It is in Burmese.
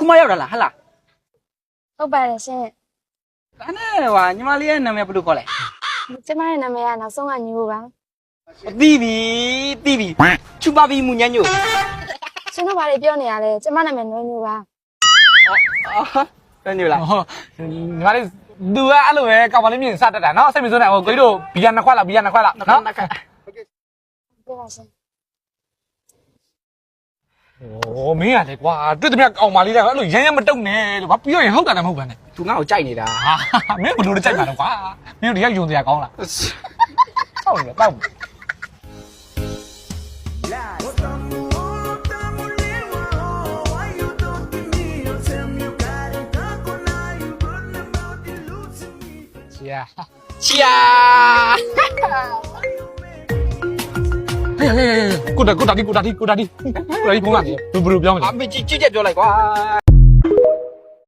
မရောက်တာလားဟလား ဟုတ်ပါတယ်ရှင် ဒါနဲ့ဟွာညီမလေးရဲ့နာမည်ဘယ်လိုခေါ်လဲ ကျမရဲ့နာမည်ကနောက်ဆုံးကညိုပါ တီးပြီချူပါပြီမူညညို့ ရှင်တို့ဘာတွေပြောနေရလဲကျမနာမည်နွေးညိုပါ အော်ညို့လား ဟုတ်ညီမလေးသူကအဲ့လိုပဲကောက်ပါလေးမြင်စတတ်တာနော်စိတ်မစိုးနဲ့ဟိုကိုကြီးတို့ဘီယာနှစ်ခွက်လောက်နော် ပြပါရှင် โอ้မင်းရတယ်ကွာတွေ့သမျှကောင်မလေးလည်းအဲ့လိုရမ်းရမ်းမတုံနဲ့လို့ဘာပြောရင်ဟုတ်တာလည်းမဟုတ်ပါနဲ့ သူငါ့ကိုကြိုက်နေတာ ဟာမင်းဘယ်လိုလဲကြိုက်မှာလဲကွာမင်းတို့ဒီကယုံစရာကောင်းလားဟုတ်တယ်တောက် ချီယာ ချီယာ ဟေးကိုတာဒီဖုန်းလာဘယ်လိုပြောမလဲ အမေကြည့်ချက်ပြောလိုက်ကွာ